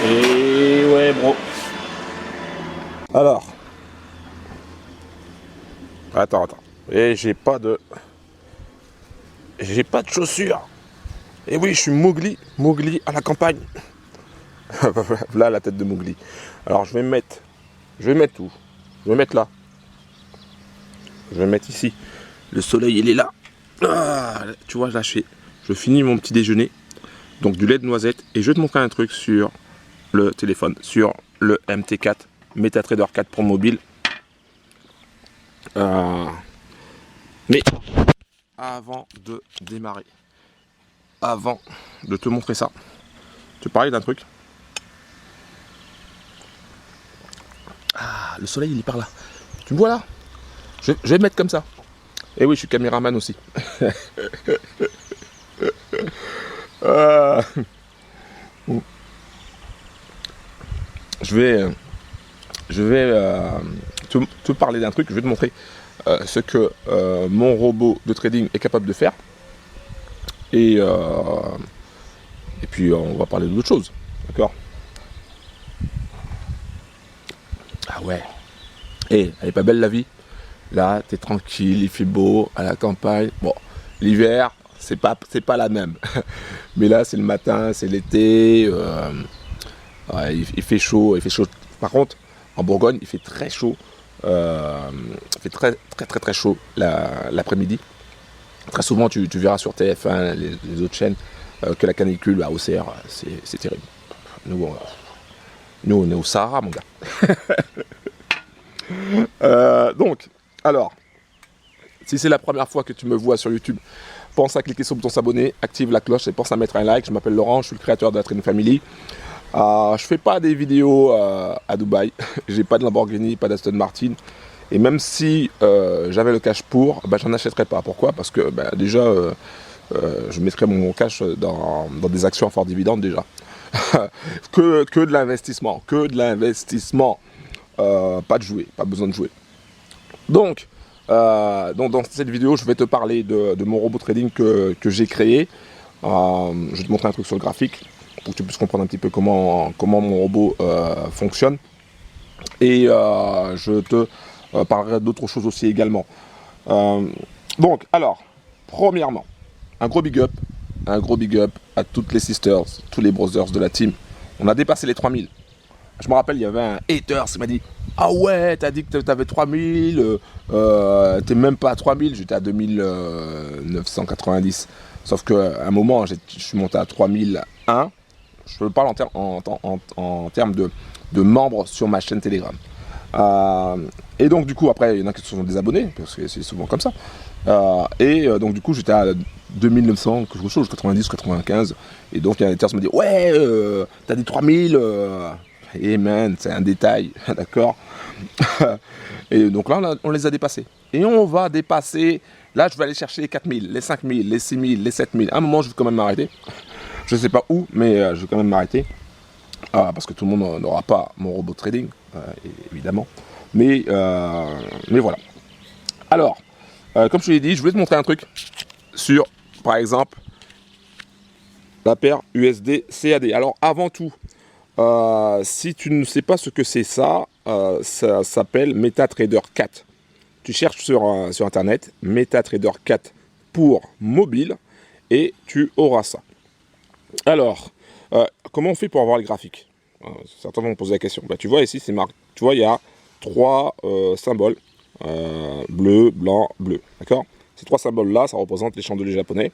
Et ouais, bro. Alors. Attends. Et j'ai pas de chaussures. Et oui, je suis Mowgli à la campagne. Là, la tête de Mowgli. Alors, je vais me mettre où? Je vais mettre là. Je vais mettre ici. Le soleil, il est là. Ah, tu vois, là, je finis mon petit déjeuner. Donc, du lait de noisette. Et je vais te montrer un truc sur le téléphone. Sur le MT4. MetaTrader 4 pour mobile. Mais avant de démarrer, avant de te montrer ça, te parler d'un truc. Ah, le soleil, il est par là. Tu me vois là? Je vais me mettre comme ça. Et oui, je suis caméraman aussi. Je vais te parler d'un truc. Je vais te montrer ce que mon robot de trading est capable de faire. Et puis, on va parler d'autre chose. D'accord? Ah ouais. Et elle est pas belle la vie? Là, t'es tranquille, il fait beau, à la campagne. Bon, l'hiver, c'est pas la même. Mais là, c'est le matin, c'est l'été. Ouais, il fait chaud. Par contre, en Bourgogne, il fait très chaud. Il fait très chaud l'après-midi. Très souvent, tu verras sur TF1, les autres chaînes, que la canicule à Auxerre, c'est terrible. Nous, on est au Sahara, mon gars. Donc, alors, si c'est la première fois que tu me vois sur YouTube, pense à cliquer sur le bouton s'abonner, active la cloche et pense à mettre un like. Je m'appelle Laurent, je suis le créateur de la Trading Family. Je fais pas des vidéos à Dubaï, j'ai pas de Lamborghini, pas d'Aston Martin. Et même si j'avais le cash pour, j'en achèterais pas. Pourquoi? Parce que déjà, je mettrais mon cash dans des actions à fort dividende déjà. que de l'investissement, pas de jouer, pas besoin de jouer. Donc dans cette vidéo, je vais te parler de mon robot trading que j'ai créé. Je vais te montrer un truc sur le graphique pour que tu puisses comprendre un petit peu comment mon robot fonctionne. Et je te parlerai d'autres choses aussi également. Donc, alors, premièrement, un gros big up à toutes les sisters, tous les brothers de la team. On a dépassé les 3000. Je me rappelle, il y avait un hater qui m'a dit: ah ouais, t'as dit que t'avais 3000, t'es même pas à 3000, j'étais à 2990. Sauf qu'à un moment, je suis monté à 3001. Je parle en termes de membres sur ma chaîne Telegram. Et donc, du coup, après, il y en a qui se sont désabonnés, parce que c'est souvent comme ça. Donc, du coup, j'étais à 2900, quelque chose, 90, 95. Et donc, il y a un hater qui m'a dit: ouais, t'as dit 3000. Et man, c'est un détail, d'accord. Et donc là, on les a dépassés. Et on va dépasser, là je vais aller chercher les 4000, les 5000, les 6000, les 7000. À un moment, je vais quand même m'arrêter. Je ne sais pas où, mais je vais quand même m'arrêter. Parce que tout le monde n'aura pas mon robot trading, évidemment. Mais voilà. Alors, comme je te l'ai dit, je voulais te montrer un truc sur, par exemple, la paire USD CAD. Alors, avant tout, si tu ne sais pas ce que c'est ça s'appelle MetaTrader 4. Tu cherches sur internet MetaTrader 4 pour mobile et tu auras ça. Alors, comment on fait pour avoir le graphique? Certains vont me poser la question. Tu vois ici, c'est marqué. Tu vois, il y a trois symboles bleu, blanc, bleu. D'accord? Ces trois symboles-là, ça représente les chandeliers japonais.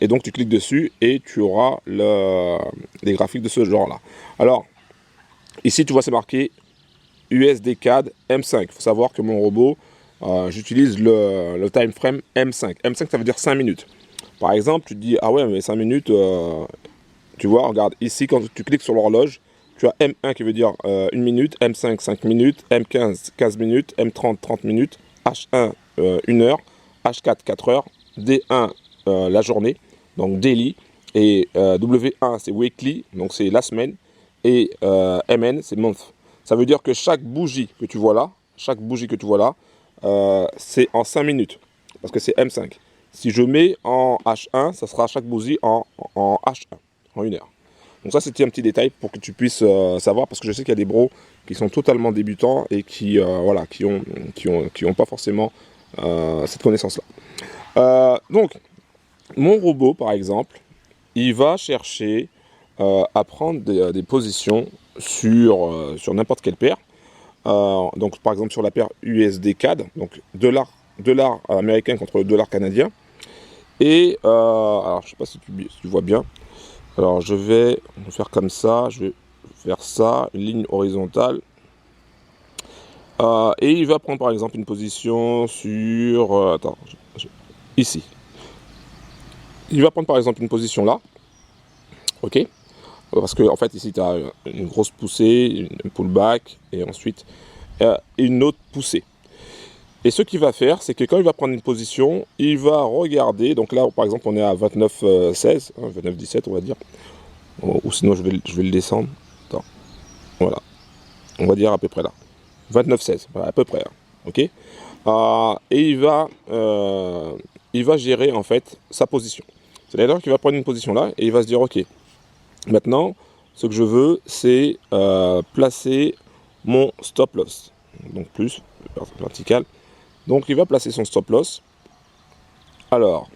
Et donc tu cliques dessus et tu auras les graphiques de ce genre là. Alors ici tu vois c'est marqué USD CAD M5. Il faut savoir que mon robot, j'utilise le time frame M5. M5 ça veut dire 5 minutes. Par exemple tu te dis ah ouais mais 5 minutes, tu vois regarde ici quand tu cliques sur l'horloge, tu as M1 qui veut dire 1 minute, M5 5 minutes, M15 15 minutes, M30 30 minutes, H1 1 heure, H4 4 heures, D1 la journée, donc daily, et W1 c'est weekly, donc c'est la semaine, et MN c'est month. Ça veut dire que chaque bougie que tu vois là, c'est en 5 minutes, parce que c'est M5. Si je mets en H1, ça sera chaque bougie en H1, en 1 heure. Donc ça, c'était un petit détail pour que tu puisses savoir, parce que je sais qu'il y a des bros qui sont totalement débutants et qui voilà, qui ont pas forcément cette connaissance-là. Donc, mon robot, par exemple, il va chercher à prendre des positions sur n'importe quelle paire. Donc, par exemple, sur la paire USD CAD, donc dollar américain contre le dollar canadien. Et alors, je sais pas si tu vois bien. Alors, je vais faire comme ça. Je vais faire ça, une ligne horizontale. Et il va prendre par exemple une position sur... ici. Il va prendre par exemple une position là. Ok. Parce que en fait ici tu as une grosse poussée, une pullback et ensuite une autre poussée. Et ce qu'il va faire, c'est que quand il va prendre une position, il va regarder. Donc là par exemple on est à 29,16, 29,17 on va dire. Ou sinon je vais le descendre. Attends. Voilà. On va dire à peu près là. 29,16, à peu près. Hein. Ok. Et il va gérer en fait sa position. C'est-à-dire qu'il va prendre une position là et il va se dire ok, maintenant ce que je veux c'est placer mon stop loss. Donc plus vertical. Donc il va placer son stop loss. Alors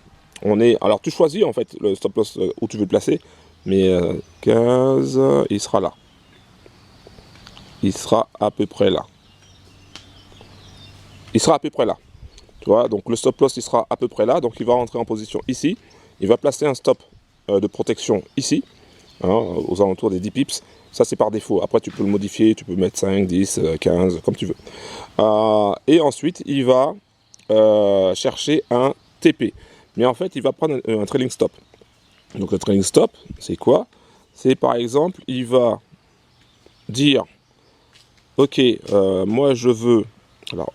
tu choisis en fait le stop loss où tu veux le placer, mais 15, il sera là. Il sera à peu près là. Il sera à peu près là. Tu vois, donc le stop loss il sera à peu près là, donc il va rentrer en position ici, il va placer un stop de protection ici, hein, aux alentours des 10 pips, ça c'est par défaut, après tu peux le modifier, tu peux mettre 5, 10, 15, comme tu veux. Et ensuite il va chercher un TP, mais en fait il va prendre un trailing stop. Donc le trailing stop c'est quoi? C'est par exemple, il va dire, ok, moi je veux, alors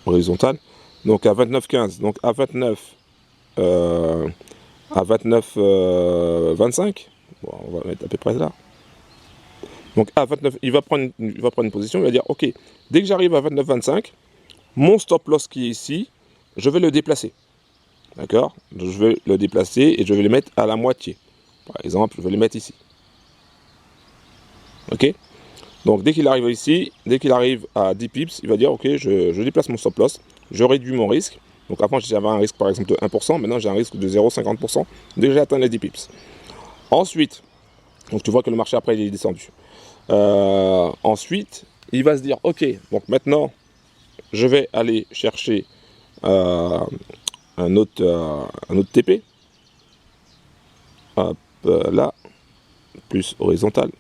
horizontal, donc à 29,15, donc à 29,25, bon, on va mettre à peu près là. Donc à 29, il va prendre une position, il va dire ok, dès que j'arrive à 29,25, mon stop loss qui est ici, je vais le déplacer. D'accord? Je vais le déplacer et je vais le mettre à la moitié. Par exemple, je vais le mettre ici. Ok? Donc dès qu'il arrive ici, dès qu'il arrive à 10 pips, il va dire ok, je déplace mon stop loss, je réduis mon risque. Donc avant j'avais un risque par exemple de 1%, maintenant j'ai un risque de 0,50% dès que j'ai atteint les 10 pips. Ensuite, donc tu vois que le marché après il est descendu. Ensuite, il va se dire ok, donc maintenant je vais aller chercher un autre TP. Hop, là, plus horizontal.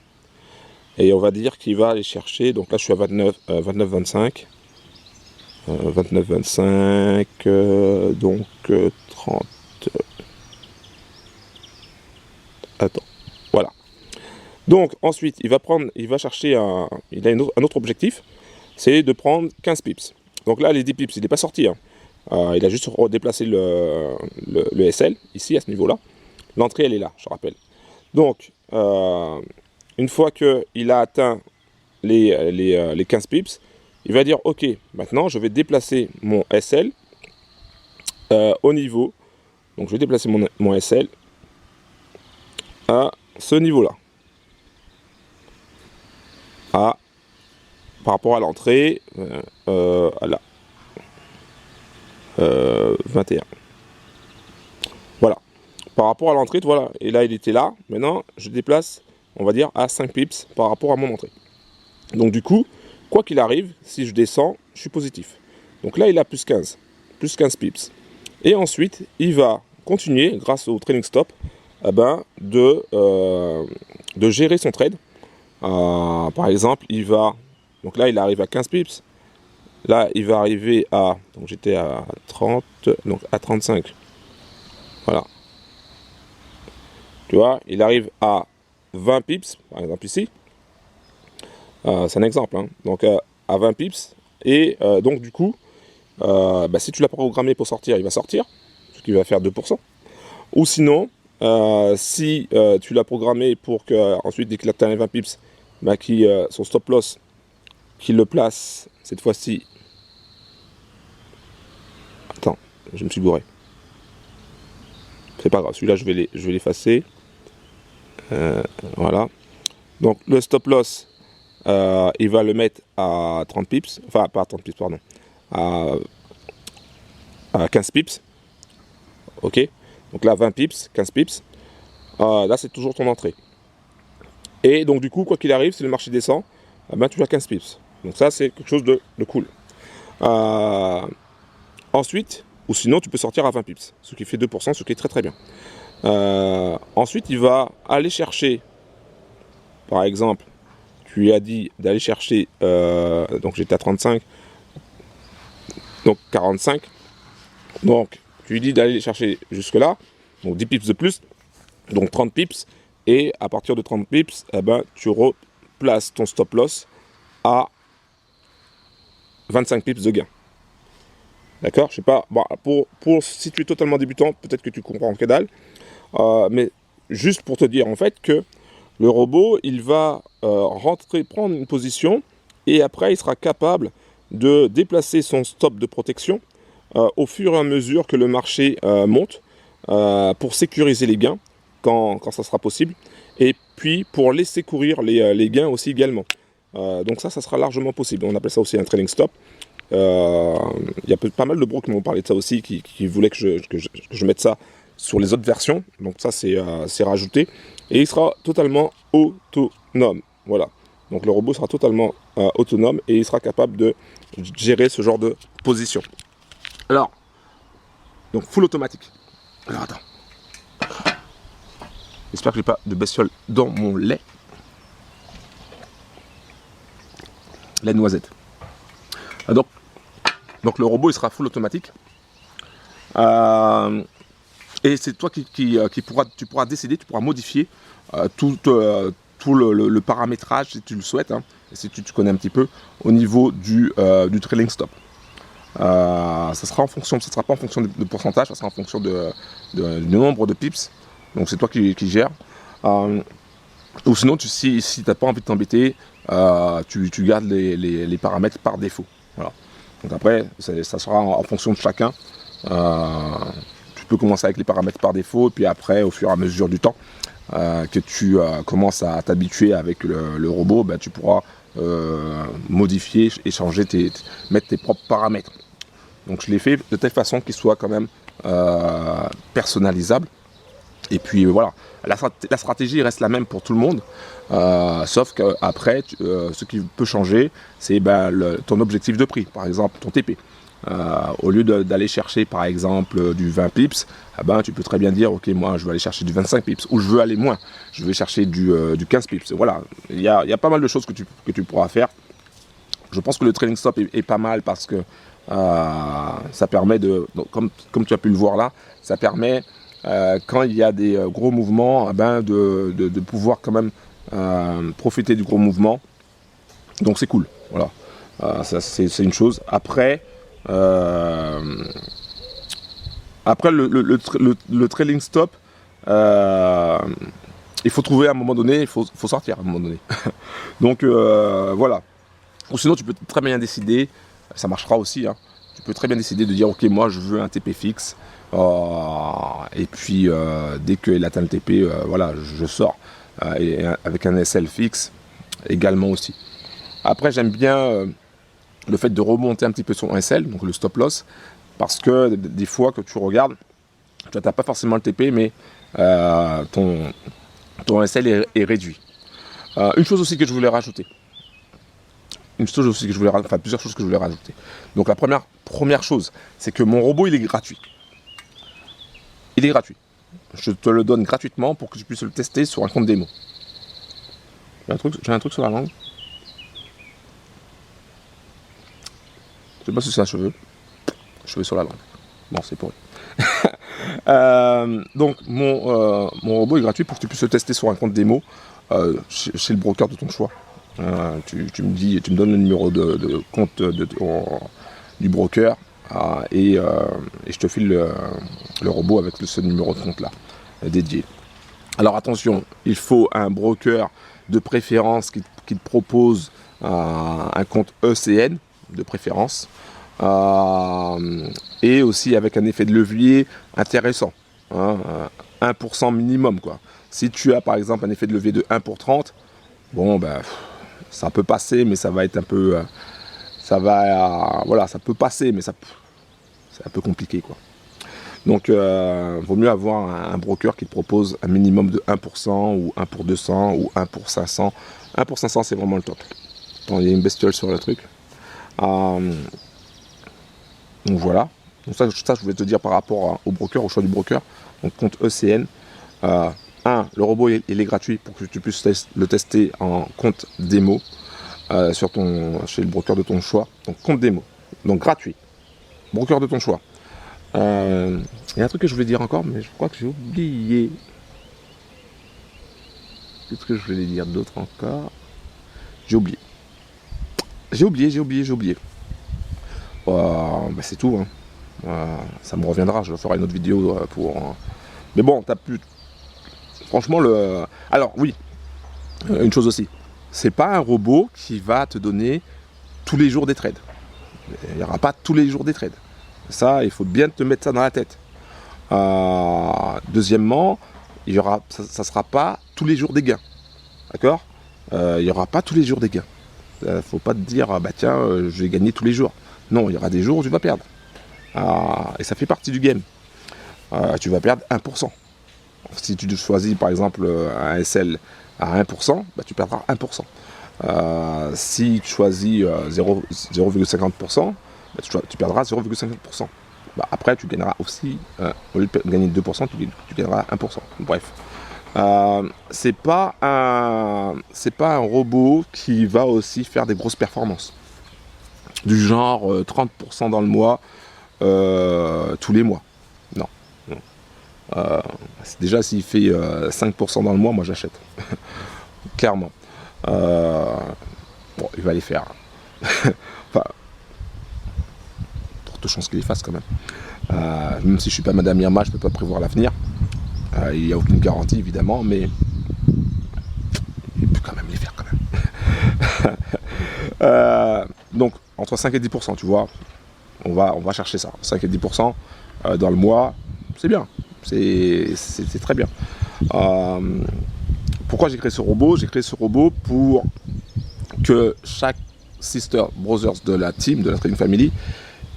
Et on va dire qu'il va aller chercher, donc là je suis à 29,25. 29,25, donc 30. Attends, voilà. Donc ensuite, il va chercher il a un autre objectif, c'est de prendre 15 pips. Donc là, les 10 pips, il n'est pas sorti. Hein. Il a juste déplacé le SL, ici, à ce niveau-là. L'entrée, elle est là, je rappelle. Donc, une fois qu'il a atteint les 15 pips, il va dire, ok, maintenant, je vais déplacer mon SL au niveau. Donc, je vais déplacer mon SL à ce niveau-là. Par rapport à l'entrée, à la 21. Voilà. Par rapport à l'entrée, voilà. Et là, il était là. Maintenant, je déplace, on va dire, à 5 pips par rapport à mon entrée. Donc, du coup, quoi qu'il arrive, si je descends, je suis positif. Donc là, il a plus 15 pips. Et ensuite, il va continuer, grâce au trailing stop, de gérer son trade. Par exemple, donc là, il arrive à 15 pips. Là, il va arriver à... Donc j'étais à 30, donc à 35. Voilà. Tu vois, il arrive à 20 pips, par exemple ici. C'est un exemple. Hein. Donc à 20 pips. Et donc du coup, si tu l'as programmé pour sortir, il va sortir. Ce qui va faire 2%. Ou sinon, si tu l'as programmé pour que ensuite dès qu'il atteint les 20 pips, son stop loss, qu'il le place cette fois-ci. Attends, je me suis gouré. C'est pas grave, celui-là je vais l'effacer. Voilà. Donc le stop loss, il va le mettre à 30 pips, enfin pas à 30 pips, pardon, à, à 15 pips. Ok. Donc là 20 pips, 15 pips. Là c'est toujours ton entrée. Et donc du coup, quoi qu'il arrive, si le marché descend, ben, tu as 15 pips. Donc ça c'est quelque chose de cool. Ensuite, ou sinon tu peux sortir à 20 pips, ce qui fait 2%, ce qui est très très bien. Ensuite, il va aller chercher, par exemple, tu lui as dit d'aller chercher, donc j'étais à 35, donc 45, donc tu lui dis d'aller chercher jusque là, donc 10 pips de plus, donc 30 pips, et à partir de 30 pips, eh ben, tu replaces ton stop loss à 25 pips de gain. D'accord? Je sais pas, bon, si tu es totalement débutant, peut-être que tu comprends que dalle, mais juste pour te dire en fait que le robot, il va rentrer, prendre une position, et après il sera capable de déplacer son stop de protection au fur et à mesure que le marché monte, pour sécuriser les gains quand ça sera possible, et puis pour laisser courir les gains aussi également. Donc ça sera largement possible. On appelle ça aussi un trailing stop. Il y a pas mal de bros qui m'ont parlé de ça aussi, qui voulaient que je mette ça sur les autres versions. Donc ça c'est rajouté. Et il sera totalement autonome. Voilà. Donc le robot sera totalement autonome et il sera capable de gérer ce genre de position. Alors, donc full automatique. Alors attends. J'espère que j'ai pas de bestiole dans mon lait. Lait de noisette. Donc le robot il sera full automatique. Et c'est toi tu pourras décider, tu pourras modifier tout le paramétrage si tu le souhaites, hein, et si tu connais un petit peu au niveau du trailing stop. Ça sera en fonction, ça sera pas en fonction de pourcentage, ça sera en fonction du nombre de pips. Donc c'est toi qui gères. Ou sinon, si tu n'as pas envie de t'embêter, tu gardes les paramètres par défaut. Voilà. Donc après, ça sera en fonction de chacun. Tu peux commencer avec les paramètres par défaut, et puis après, au fur et à mesure du temps, que tu commences à t'habituer avec le robot, ben, tu pourras modifier et changer, mettre tes propres paramètres. Donc je l'ai fait de telle façon qu'il soit quand même personnalisable. Et puis voilà, la stratégie reste la même pour tout le monde, sauf qu'après, ce qui peut changer, c'est ton objectif de prix, par exemple ton TP. Au lieu d'aller chercher par exemple du 20 pips, tu peux très bien dire ok, moi je veux aller chercher du 25 pips, ou je veux aller moins, je vais chercher du 15 pips. Voilà, il y a pas mal de choses que tu pourras faire. Je pense que le trailing stop est pas mal parce que ça permet donc, comme tu as pu le voir là, ça permet quand il y a des gros mouvements, de pouvoir quand même profiter du gros mouvement. Donc c'est cool. Voilà. Ça, c'est une chose. Après le trailing stop, il faut trouver à un moment donné, il faut sortir à un moment donné. Donc voilà. Ou sinon tu peux très bien décider, ça marchera aussi, hein. Tu peux très bien décider de dire ok, moi je veux un TP fixe, et puis dès qu'il atteint le TP, voilà, je sors, et avec un SL fixe également aussi. Après j'aime bien le fait de remonter un petit peu son SL, donc le stop loss, parce que des fois que tu regardes, tu n'as pas forcément le TP, mais ton SL est réduit. Une chose aussi que je voulais rajouter. Plusieurs choses que je voulais rajouter. Donc la première chose, c'est que mon robot il est gratuit. Il est gratuit. Je te le donne gratuitement pour que tu puisses le tester sur un compte démo. J'ai un truc sur la langue. Je sais pas si c'est un cheveu. Cheveu sur la langue. Bon, c'est pour lui. Donc mon robot est gratuit pour que tu puisses le tester sur un compte démo chez le broker de ton choix. Tu me donnes le numéro de compte du broker, et je te file le robot avec ce numéro de compte là dédié. Alors attention, il faut un broker de préférence qui te propose un compte ECN de préférence, et aussi avec un effet de levier intéressant. hein, 1% minimum, quoi. Si tu as par exemple un effet de levier de 1 pour 30, bon ben ça peut passer, mais ça va être un peu, voilà, ça peut passer, mais c'est un peu compliqué, quoi. Donc vaut mieux avoir un broker qui te propose un minimum de 1% ou 1 pour 200 ou 1 pour 500. 1 pour 500 c'est vraiment le top. Attends, il y a une bestiole sur le truc. Donc voilà. Donc ça, je voulais te dire par rapport au broker, au choix du broker. Donc compte ECN. Le robot il est gratuit pour que tu puisses le tester en compte démo chez le broker de ton choix. Donc compte démo. Donc gratuit. Broker de ton choix. Il y a un truc que je voulais dire encore, mais je crois que j'ai oublié. Qu'est-ce que je voulais dire d'autre encore? J'ai oublié. C'est tout. Hein. Ça me reviendra, je ferai une autre vidéo pour... Mais bon, t'as pu... Franchement, Alors, oui, une chose aussi. C'est pas un robot qui va te donner tous les jours des trades. Il n'y aura pas tous les jours des trades. Ça, il faut bien te mettre ça dans la tête. Deuxièmement, ça ne sera pas tous les jours des gains. D'accord? Il n'y aura pas tous les jours des gains. Il ne faut pas te dire, tiens, je vais gagner tous les jours. Non, il y aura des jours où tu vas perdre. Et ça fait partie du game. Tu vas perdre 1%. Si tu choisis par exemple un SL à 1%, tu perdras 1%. Si tu choisis 0,50%, tu perdras 0,50%. Après, tu gagneras aussi, au lieu de gagner 2%, tu gagneras 1%. Bref. C'est pas un robot qui va aussi faire des grosses performances. Du genre 30% dans le mois, tous les mois. Non. Déjà, s'il fait 5% dans le mois, moi j'achète. Clairement. Il va les faire. Enfin, de chances qu'il les fasse quand même. Même si je suis pas Madame Irma, je peux pas prévoir l'avenir. Il n'y a aucune garantie évidemment, mais il peut quand même les faire quand même. Donc entre 5 et 10%, tu vois, on va chercher ça. 5 et 10% dans le mois, c'est bien. C'est très bien. Pourquoi j'ai créé ce robot? J'ai créé ce robot pour que chaque sister brothers de la team, de la Trading Family,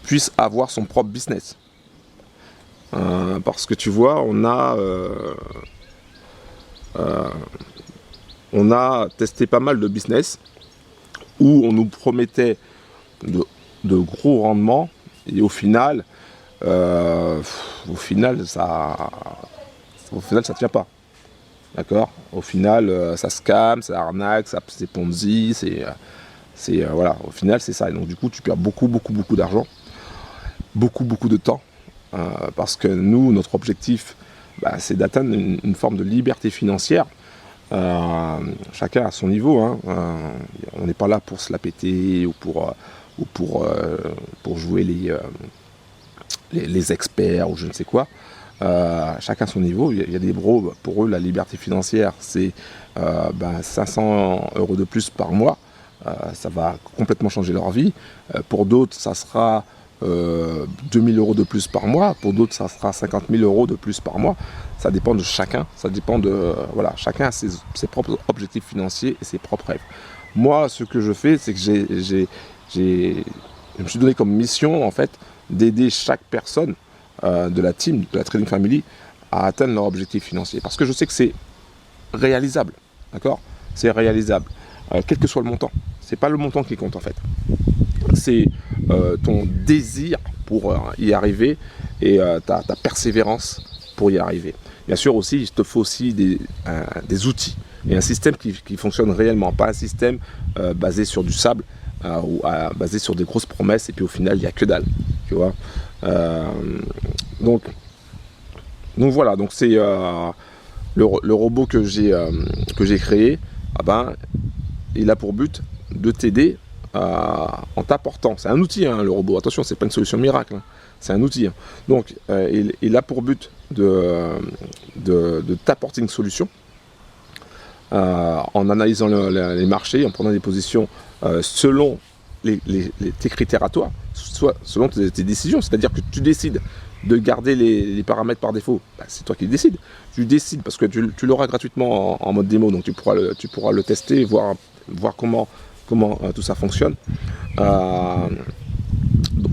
puisse avoir son propre business. Parce que tu vois, on a testé pas mal de business où on nous promettait de gros rendements et au final ça tient pas. D'accord? Au final, ça scam, ça arnaque, c'est Ponzi, voilà. Au final, c'est ça. Et donc du coup, tu perds beaucoup d'argent, beaucoup de temps, parce que nous, notre objectif, c'est d'atteindre une forme de liberté financière. Chacun à son niveau. Hein. On n'est pas là pour se la péter ou pour jouer les experts ou je ne sais quoi. Chacun à son niveau. Il y a des bros, pour eux la liberté financière c'est 500 € de plus par mois, ça va complètement changer leur vie. Pour d'autres ça sera 2000 € de plus par mois, pour d'autres ça sera 50 000 € de plus par mois. Ça dépend de chacun, ça dépend de... Voilà, chacun a ses propres objectifs financiers et ses propres rêves. Moi ce que je fais c'est que je me suis donné comme mission en fait d'aider chaque personne de la team, de la Trading Family, à atteindre leur objectif financier. Parce que je sais que c'est réalisable, d'accord? C'est réalisable, quel que soit le montant. C'est pas le montant qui compte en fait. C'est ton désir pour y arriver et ta persévérance pour y arriver. Bien sûr aussi, il te faut aussi des outils et un système qui fonctionne réellement, pas un système basé sur du sable ou basé sur des grosses promesses et puis au final il n'y a que dalle, tu vois. Donc voilà, donc c'est le robot que j'ai créé. Il a pour but de t'aider en t'apportant. C'est un outil, hein, le robot. Attention, c'est pas une solution miracle. Hein. C'est un outil. Hein. Donc il a pour but de t'apporter une solution en analysant les marchés, en prenant des positions selon tes critères à toi, soit selon tes décisions. C'est-à-dire que tu décides de garder les paramètres par défaut, c'est toi qui décides. Tu décides parce que tu l'auras gratuitement en mode démo, donc tu pourras le tester, voir comment tout ça fonctionne.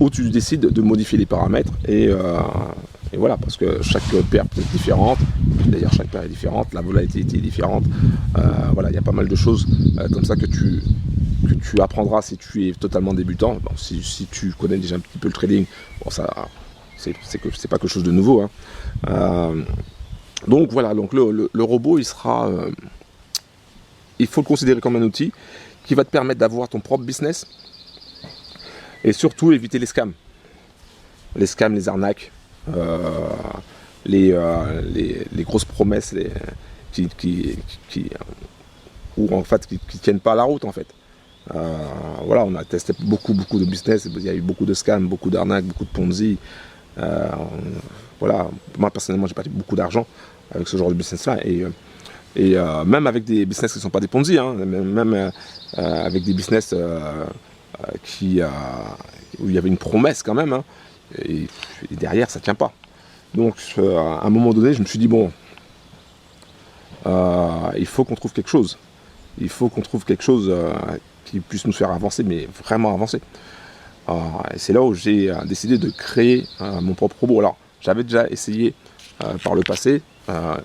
Où tu décides de modifier les paramètres et voilà, parce que chaque paire peut être différente. D'ailleurs, chaque paire est différente, la volatilité est différente. Voilà, il y a pas mal de choses comme ça que tu apprendras si tu es totalement débutant. Bon, si tu connais déjà un petit peu le trading, bon, ça, c'est pas quelque chose de nouveau. Hein. Donc voilà, donc le robot, il faut le considérer comme un outil qui va te permettre d'avoir ton propre business et surtout éviter les scams. Les scams, les arnaques, les grosses promesses qui tiennent pas la route en fait. Voilà, on a testé beaucoup de business, il y a eu beaucoup de scams, beaucoup d'arnaques, beaucoup de Ponzi. Voilà, moi personnellement j'ai perdu beaucoup d'argent avec ce genre de business là et même avec des business qui ne sont pas des Ponzi, hein, même avec des business où il y avait une promesse quand même, hein, et derrière ça tient pas. Donc à un moment donné je me suis dit bon, il faut qu'on trouve quelque chose, qui puisse nous faire avancer, mais vraiment avancer. Et c'est là où j'ai décidé de créer mon propre robot. Alors j'avais déjà essayé par le passé,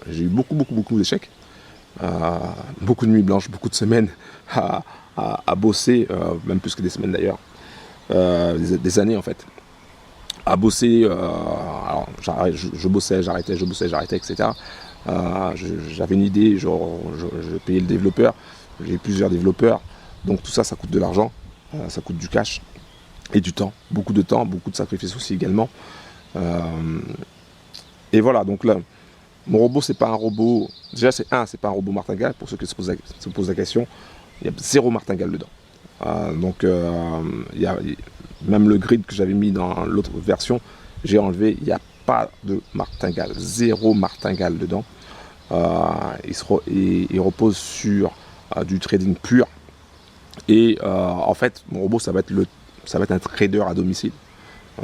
j'ai eu beaucoup d'échecs, beaucoup de nuits blanches, beaucoup de semaines à bosser, même plus que des semaines d'ailleurs, des années en fait, à bosser. Alors je bossais, j'arrêtais, etc. J'avais une idée, je payais le développeur, j'ai plusieurs développeurs, donc tout ça, ça coûte de l'argent, ça coûte du cash et du temps, beaucoup de sacrifices aussi également. Et voilà, donc là, mon robot, c'est pas un robot. Déjà, c'est pas un robot martingale, pour ceux qui se posent la question. Il y a 0 martingale dedans. Donc, même le grid que j'avais mis dans l'autre version, j'ai enlevé. Il n'y a pas de martingale, 0 martingale dedans. Il repose sur du trading pur. Et en fait, mon robot, ça va être un trader à domicile.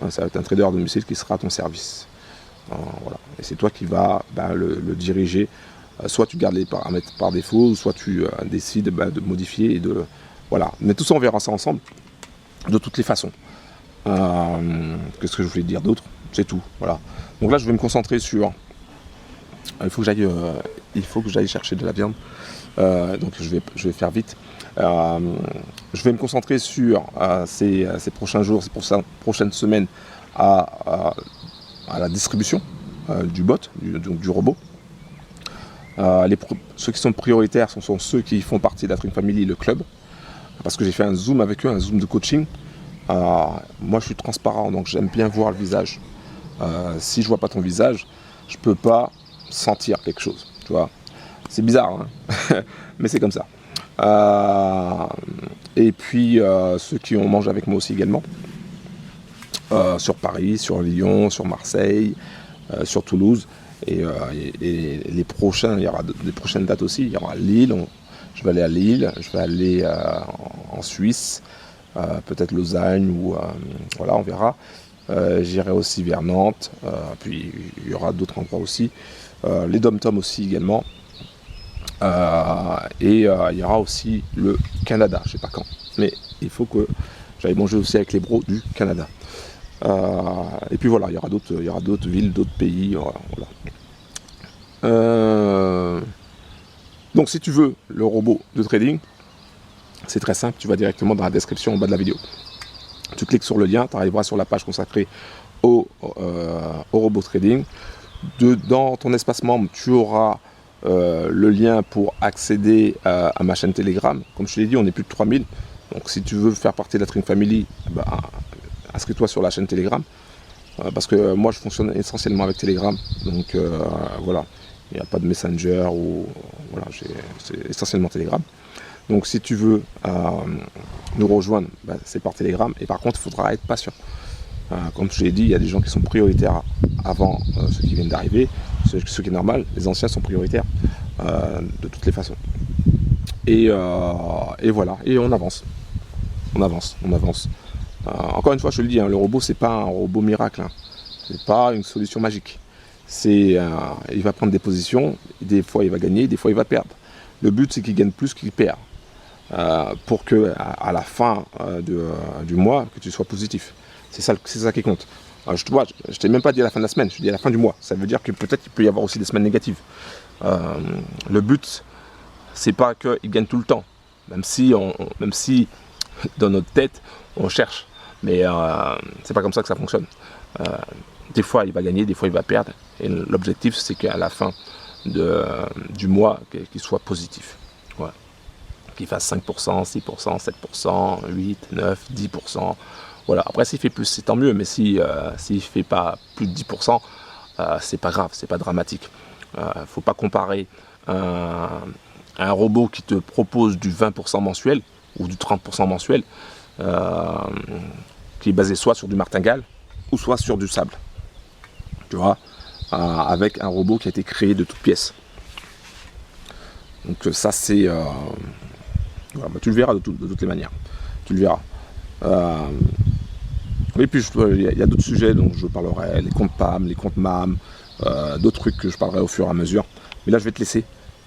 Ça va être un trader à domicile qui sera à ton service. Voilà. Et c'est toi qui vas le diriger. Soit tu gardes les paramètres par défaut, soit tu décides de modifier. Voilà. Mais tout ça, on verra ça ensemble. De toutes les façons. Qu'est-ce que je voulais dire d'autre? C'est tout. Voilà. Donc là, je vais me concentrer sur... Il faut que j'aille chercher de la viande. Donc je vais faire vite. Je vais me concentrer sur ces prochains jours, ces prochaines semaines à la distribution du bot, du robot. Ceux qui sont prioritaires sont ceux qui font partie de la Trim Family, le club, parce que j'ai fait un zoom avec eux, un zoom de coaching. Moi je suis transparent, donc j'aime bien voir le visage. Si je vois pas ton visage, je peux pas sentir quelque chose, tu vois. C'est bizarre, hein. Mais c'est comme ça. Et puis ceux qui ont mangé avec moi aussi également, sur Paris, sur Lyon, sur Marseille, sur Toulouse, et les prochains, il y aura des prochaines dates aussi. Il y aura Lille, je vais aller à Lille, je vais aller en Suisse, peut-être Lausanne, ou voilà, on verra. J'irai aussi vers Nantes, puis il y aura d'autres endroits aussi, les Dom-Tom aussi également. Et il y aura aussi le Canada, je sais pas quand, mais il faut que j'aille manger aussi avec les bros du Canada. Et puis voilà, il y aura d'autres villes, d'autres pays. Voilà. Donc si tu veux le robot de trading, c'est très simple, tu vas directement dans la description en bas de la vidéo. Tu cliques sur le lien, tu arriveras sur la page consacrée au robot trading. Dans ton espace membre, tu auras le lien pour accéder à ma chaîne Telegram. Comme je te l'ai dit, on est plus de 3000. Donc si tu veux faire partie de la Trim Family, inscris-toi sur la chaîne Telegram. Parce que moi je fonctionne essentiellement avec Telegram. Donc voilà, il n'y a pas de Messenger ou voilà, c'est essentiellement Telegram. Donc si tu veux nous rejoindre, c'est par Telegram. Et par contre, il faudra être patient. Comme je l'ai dit, il y a des gens qui sont prioritaires avant ceux qui viennent d'arriver. Ce qui est normal, les anciens sont prioritaires de toutes les façons. Et voilà, et on avance. On avance. Encore une fois, je te le dis, hein, le robot, c'est pas un robot miracle. Hein. C'est pas une solution magique. Il va prendre des positions, des fois il va gagner, des fois il va perdre. Le but c'est qu'il gagne plus qu'il perd, pour que à la fin du mois, que tu sois positif. C'est ça qui compte. Alors, je t'ai même pas dit à la fin de la semaine, je te dis à la fin du mois. Ça veut dire que peut-être qu'il peut y avoir aussi des semaines négatives. Le but, c'est pas qu'il gagne tout le temps, même si dans notre tête, on cherche. Mais c'est pas comme ça que ça fonctionne. Des fois, il va gagner, des fois, il va perdre. Et l'objectif, c'est qu'à la fin du mois, qu'il soit positif. Ouais. Qu'il fasse 5%, 6%, 7%, 8, 9, 10%. Voilà. Après, s'il fait plus, c'est tant mieux. Mais s'il ne fait pas plus de 10%, c'est pas grave, c'est pas dramatique. Faut pas comparer un robot qui te propose du 20% mensuel ou du 30% mensuel, qui est basé soit sur du martingale ou soit sur du sable. Tu vois, avec un robot qui a été créé de toutes pièces. Donc ça c'est... voilà, bah, tu le verras de toutes les manières. Tu le verras. Et puis il y a d'autres sujets dont je parlerai, les comptes PAM, les comptes MAM, d'autres trucs que je parlerai au fur et à mesure. Mais là je vais te laisser.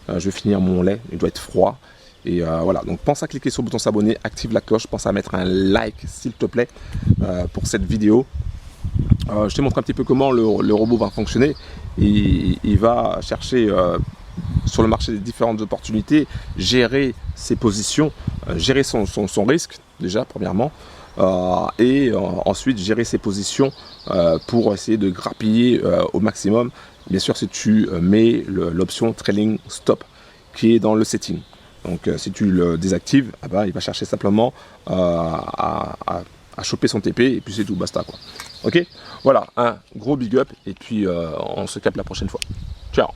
Je vais finir mon lait, il doit être froid. Et voilà, donc pense à cliquer sur le bouton s'abonner, active la cloche, pense à mettre un like s'il te plaît pour cette vidéo. Je t'ai montré un petit peu comment le robot va fonctionner. Il va chercher sur le marché des différentes opportunités, gérer ses positions, gérer son risque déjà premièrement, et ensuite gérer ses positions pour essayer de grappiller au maximum. Bien sûr si tu mets l'option trailing stop qui est dans le setting. Donc si tu le désactives, ah bah, il va chercher simplement à choper son TP et puis c'est tout, basta quoi. Ok, voilà, un gros big up et puis on se capte la prochaine fois. Ciao.